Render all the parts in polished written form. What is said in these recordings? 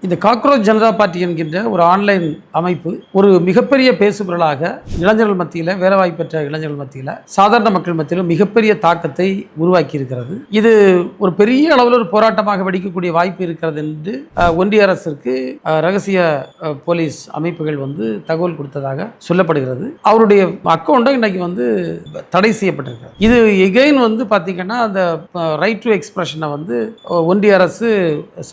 இந்த cockroach Janata party என்கின்ற ஒரு ஆன்லைன் அமைப்பு ஒரு மிகப்பெரிய பேசுபொருளாக இளைஞர்கள் மத்தியில், வேலைவாய்ப்பு பெற்ற இளைஞர்கள் மத்தியில், சாதாரண மக்கள் மத்தியிலும் மிகப்பெரிய தாக்கத்தை உருவாக்கி இருக்கிறது. இது ஒரு பெரிய அளவில் ஒரு போராட்டமாக வெடிக்கக்கூடிய வாய்ப்பு இருக்கிறது என்று ஒன்றிய அரசிற்கு ரகசிய போலீஸ் அமைப்புகள் தகவல் கொடுத்ததாக சொல்லப்படுகிறது. அவருடைய அக்கௌண்ட்டை இன்னைக்கு தடை செய்யப்பட்டிருக்கிறது. இது எகைன் பார்த்தீங்கன்னா அந்த ரைட் டு எக்ஸ்பிரஷனை ஒன்றிய அரசு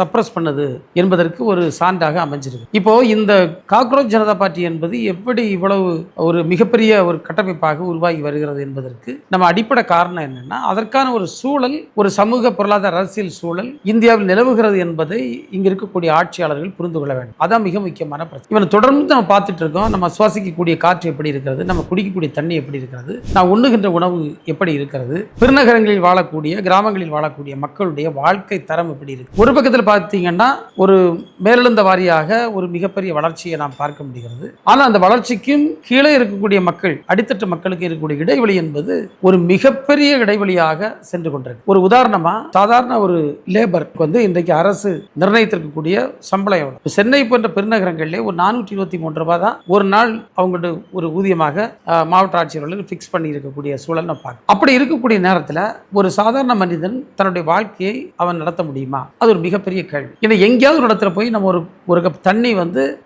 சப்ரஸ் பண்ணது என்பதற்கு ஒரு சான்றாக அமைஞ்சிருக்கு. இப்போ இந்த காக்ரோச் ஜனதா பார்ட்டி என்பது எப்படி இவ்வளவு ஒரு மிகப்பெரிய ஒரு கட்டமைப்பாக உருவாகி வருகிறது என்பதற்கு நம்ம அடிப்படை காரணம் என்னன்னா, அதற்கான ஒரு சூழல், ஒரு சமூக பொருளாதார அரசியல் சூழல் இந்தியாவில் நிலவுகிறது என்பதை இங்க இருக்கக்கூடிய ஆட்சியாளர்கள் புரிந்து கொள்ள வேண்டும். அதான் மிக முக்கியமான பிரச்சனை. இவனை தொடர்ந்து நம்ம பார்த்துட்டு இருக்கோம். நம்ம சுவாசிக்கக்கூடிய காற்று எப்படி இருக்கிறது, நம்ம குடிக்கக்கூடிய தண்ணி எப்படி இருக்கிறது, நான் உண்ணுகின்ற உணவு எப்படி இருக்கிறது, பெருநகரங்களில் வாழக்கூடிய, கிராமங்களில் வாழக்கூடிய மக்களுடைய வாழ்க்கை தரம் எப்படி இருக்கு. ஒரு பக்கத்தில் பார்த்தீங்கன்னா ஒரு மேலெழுந்த வாரியாக ஒரு மிகப்பெரிய வளர்ச்சியை நாம் பார்க்க முடிகிறது. ஆனால் அந்த வளர்ச்சிக்கும் கீழே இருக்கக்கூடிய மக்கள், அடித்தட்டு மக்களுக்கு இருக்கக்கூடிய இடைவெளி என்பது ஒரு மிகப்பெரிய இடைவெளியாக சென்று கொண்டிருக்கு. ஒரு உதாரணமா, சாதாரண ஒரு லேபர் இன்றைக்கு அரசு நிர்ணயித்திருக்கக்கூடிய சம்பளம் எவ்வளவு? சென்னை போன்ற பெருநகரங்களிலே ஒரு 423 ரூபாய் தான் ஒரு நாள் அவங்களோட ஒரு ஊதியமாக மாவட்ட ஆட்சியர்கள் ஃபிக்ஸ் பண்ணி இருக்கக்கூடிய சூழல் நம்ம பார்க்கணும். அப்படி இருக்கக்கூடிய நேரத்தில் ஒரு சாதாரண மனிதன் தன்னுடைய வாழ்க்கையை அவன் நடத்த முடியுமா? அது ஒரு மிகப்பெரிய கேள்வி. ஏன்னா எங்கேயாவது ஒரு இடத்துல போய் நம்ம ஒரு கப் தண்ணி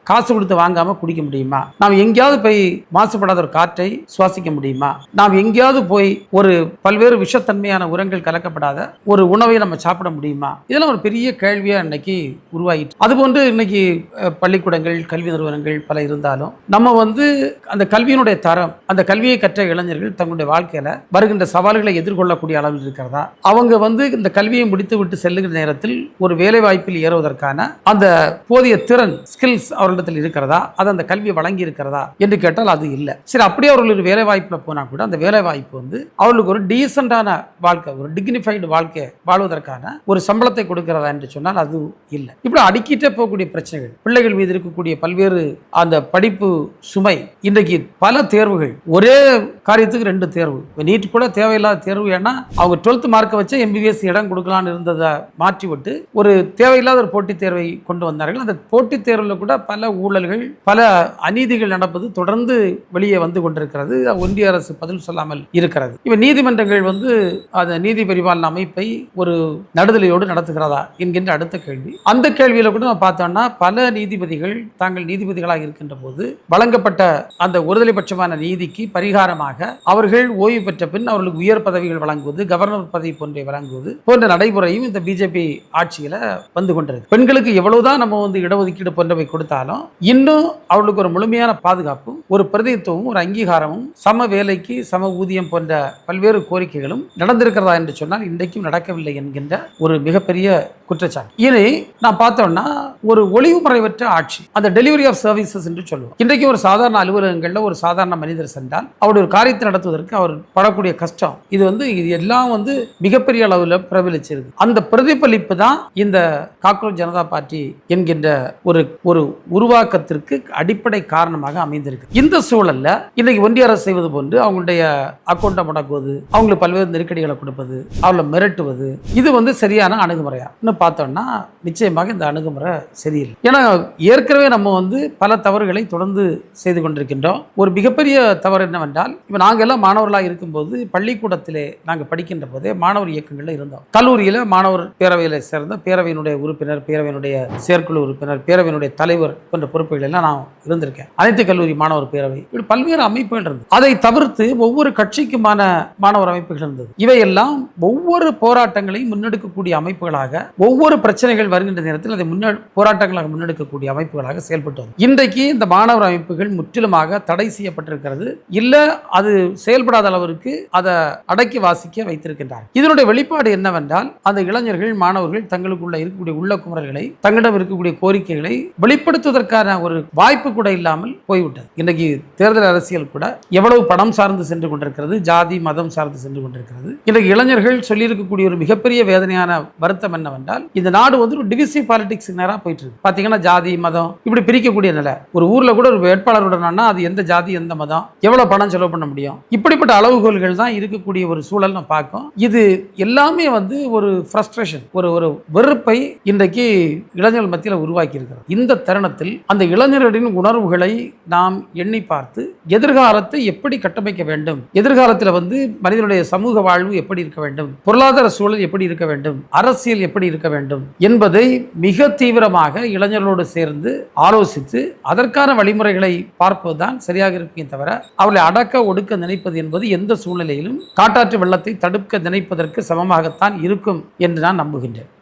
காசு கொடுத்து வாங்காம குடிக்க முடியுமா? நாம் எங்கேயாவது போய் மாசுபடாத ஒரு காற்றை சுவாசிக்க முடியுமா? நாம் எங்கேயாவது போய் ஒரு பல்வேறு விஷத்தன்மையான உரங்கள் கலக்கப்படாத ஒரு உணவை நம்ம சாப்பிட முடியுமா? இதெல்லாம் ஒரு பெரிய கேள்வியா இன்னைக்கு உருவாகிட்டு. அதுபோன்று இன்னைக்கு பள்ளிக்கூடங்கள், கல்வி நிறுவனங்கள் பல இருந்தாலும் நம்ம அந்த கல்வியினுடைய தரம், அந்த கல்வியை கற்ற இளைஞர்கள் தங்களுடைய வாழ்க்கையில வருகின்ற சவால்களை எதிர்கொள்ளக்கூடிய அளவில் இருக்கிறதா? அவங்க இந்த கல்வியை முடித்து விட்டு செல்லுகிற நேரத்தில் ஒரு வேலை வாய்ப்பில் ஏறுவதற்கான அந்த போதிய திறன், ஸ்கில்ஸ் அவர்களிடத்தில் இருக்கிறதா? அது அந்த கல்வி வழங்கி இருக்கிறதா என்று கேட்டால் அது இல்லை. சரி, அப்படியே அவர்கள் ஒரு வேலை வாய்ப்பில் போனா கூட அந்த வேலை வாய்ப்பு அவர்களுக்கு ஒரு டீசென்டான வாழ்க்கை, ஒரு டிக்னிஃபைடு வாழ்க்கை வாழ்வதற்கான ஒரு சம்பளத்தை கொடுக்கிறதா என்று சொன்னால் அது இல்லை. இப்படி அடுக்கிட்டே போகக்கூடிய பிரச்சனைகள், பிள்ளைகள் மீது இருக்கக்கூடிய பல்வேறு அந்த படிப்பு சுமை, இன்றைக்கு பல தேர்வுகள், ஒரே காரியத்துக்கு 2 தேர்வு, நீட் கூட தேவையில்லாத தேர்வு. ஏன்னா அவங்க 12th மார்க்கை வச்சு MBBS இடம் கொடுக்கலான்னு இருந்ததை மாற்றிவிட்டு ஒரு தேவையில்லாத ஒரு போட்டித் தேர்வை கொண்டு வந்தார்கள். அந்த போட்டித் தேர்வில் கூட பல ஊழல்கள், பல அநீதிகள் நடப்பது தொடர்ந்து வெளியே வந்து கொண்டிருக்கிறது. ஒன்றிய அரசு பதில் சொல்லாமல் இருக்கிறது. இப்ப நீதிமன்றங்கள் அந்த நீதி பரிபாலன அமைப்பை ஒரு நடுதலையோடு நடத்துகிறதா என்கின்ற அடுத்த கேள்வி. அந்த கேள்வியில கூட நம்ம பார்த்தோம்னா பல நீதிபதிகள் தாங்கள் நீதிபதிகளாக இருக்கின்ற போது வழங்கப்பட்ட அந்த ஒருதலை பட்சமான நீதிக்கு பரிகாரமாக அவர்கள் ஓய்வு பெற்ற பின் அவர்களுக்கு உயர் பதவிகள் வழங்குவது, கவர்னர் பதவி போன்ற வழங்குவது போன்ற நடைமுறையும் இந்த பிஜேபி ஆட்சியில வந்து கொண்டிருக்கு. பெண்களுக்கு எவ்வளவுதான் நம்ம இடஒதுக்கீடு போன்றவை கொடுத்தாலும் இன்னும் அவளுக்கு ஒரு முழுமையான பாதுகாப்பும், ஒரு பிரதிநிதித்துவமும், ஒரு அங்கீகாரமும், சம வேலைக்கு சம ஊதியம் போன்ற பல்வேறு கோரிக்கைகளும் நடந்திருக்கிறதா என்று சொன்னால் இன்றைக்கும் நடக்கவில்லை என்கின்ற ஒரு மிகப்பெரிய குற்றச்சாட்டு. இதை நான் பார்த்தோம்னா ஒரு ஒளிவு மறைவற்ற ஆட்சி, அந்த டெலிவரி ஆஃப் சர்வீசஸ் என்று சொல்லுவோம். இன்றைக்கு ஒரு சாதாரண அலுவலகங்களில் ஒரு சாதாரண மனிதர் சென்றால் அவருடைய ஒரு காரியத்தை நடத்துவதற்கு அவர் படக்கூடிய கஷ்டம், இது எல்லாம் மிகப்பெரிய அளவில் பிரபலிச்சிருக்கு. அந்த பிரதிபலிப்பு தான் இந்த காக்ரோச் ஜனதா பார்ட்டி என்கின்ற ஒரு உருவாக்கத்திற்கு அடிப்படை காரணமாக அமைந்திருக்கு. இந்த சூழல்ல இன்னைக்கு ஒன்றிய அரசு செய்வது போன்று அவங்களுடைய அக்கௌண்ட்டை முடக்குவது, அவங்களுக்கு பல்வேறு நெருக்கடிகளை கொடுப்பது, அவளை மிரட்டுவது, இது சரியான அணுகுமுறையா பார்த்தோம்னா நிச்சயமாக இந்த அணுகுமுறை சரியில்லை. ஏன்னா ஏற்கனவே நம்ம பல தவறுகளை தொடர்ந்து செய்து கொண்டிருக்கின்றோம். ஒரு மிகப்பெரிய தவறு என்னவென்றால், இப்ப நாங்க எல்லாம் மாணவர்களாக இருக்கும்போது பள்ளிக்கூடத்திலே நாங்க படிக்கின்ற போதே மாணவர் இயக்கங்கள்ல இருந்தோம். கல்லூரியில மாணவர் பேரவையில சேர்ந்த பேரவையினுடைய உறுப்பினர், பேரவையினுடைய செயற்குழு உறுப்பினர், பேரவையினுடைய தலைவர் போன்ற பொறுப்புகள் எல்லாம் நான் இருந்திருக்கேன். அனைத்து கல்லூரி மாணவர் பேரவை, இப்படி பல்வேறு அமைப்புகள் இருந்தது. அதை தவிர்த்து ஒவ்வொரு கட்சிக்குமான மாணவர் அமைப்புகள் இருந்தது. இவையெல்லாம் ஒவ்வொரு போராட்டங்களையும் முன்னெடுக்கக்கூடிய அமைப்புகளாக, ஒவ்வொரு பிரச்சனைகள் வருகின்ற நேரத்தில் அதை போராட்டங்களாக முன்னெடுக்கக்கூடிய அமைப்புகளாக செயல்பட்டு வந்தது. இன்றைக்கு இந்த மாணவர் அமைப்புகள் முற்றிலுமாக தடை செய்யப்பட்டிருக்கிறது. இல்ல அது செயல்படாத அளவிற்கு அதை அடக்கி வாசிக்க வைத்திருக்கின்றார்கள். இதனுடைய வெளிப்பாடு என்னவென்றால், அந்த இளைஞர்கள், மாணவர்கள் தங்களுக்குள்ள இருக்கக்கூடிய உள்ள குமரல்களை, தங்களிடம் இருக்கக்கூடிய கோரிக்கைகளை வெளிப்படுத்துவதற்கான ஒரு வாய்ப்பு கூட இல்லாமல் போய்விட்டது. இன்றைக்கு தேர்தல் அரசியல் கூட எவ்வளவு பணம் சார்ந்து சென்று கொண்டிருக்கிறது, ஜாதி மதம் சார்ந்து சென்று கொண்டிருக்கிறது. இன்றைக்கு இளைஞர்கள் சொல்லியிருக்கக்கூடிய ஒரு மிகப்பெரிய வேதனையான வருத்தம் என்னவென்றால், இந்த நாடு ஒரு டிவிசிவ் பாலிடிக்ஸ் நேராக போயிட்டு இருக்கு. பாத்தீங்கன்னா ஜாதி மதம் இப்படி பிரிக்கக்கூடிய நிலை. ஒரு ஊர்ல கூட ஒரு வேட்பாளருடனா அது எந்த ஜாதி எந்த மதம், எவ்வளவு பணம் செலவு பண்ண முடியும், இப்படிப்பட்ட அளவுகோல்கள் தான் இருக்கக்கூடிய ஒரு சூழல் நம்ம பார்க்கும். இது எல்லாமே ஒரு ஃப்ரஸ்ட்ரேஷன், ஒரு வெறுப்பை இன்றைக்கு இளைஞர்கள் இளைஞர்கள் மத்தியில் உருவாக்கி இருக்கிறது. இந்த தருணத்தில் அந்த இளைஞர்களின் உணர்வுகளை நாம் எண்ணி பார்த்து எதிர்காலத்தை எப்படி கட்டமைக்க வேண்டும், எதிர்காலத்தில் மனிதனுடைய சமூக வாழ்வு எப்படி இருக்க வேண்டும், பொருளாதார சூழல் எப்படி இருக்க வேண்டும், அரசியல் எப்படி இருக்க வேண்டும் என்பதை மிக தீவிரமாக இளைஞர்களோடு சேர்ந்து ஆலோசித்து அதற்கான வழிமுறைகளை பார்ப்பதுதான் சரியாக இருக்குமே தவிர அவர்களை அடக்க ஒடுக்க நினைப்பது என்பது எந்த சூழ்நிலையிலும் காட்டாற்று வெள்ளத்தை தடுக்க நினைப்பதற்கு சமமாகத்தான் இருக்கும் என்று நான் நம்புகின்றேன்.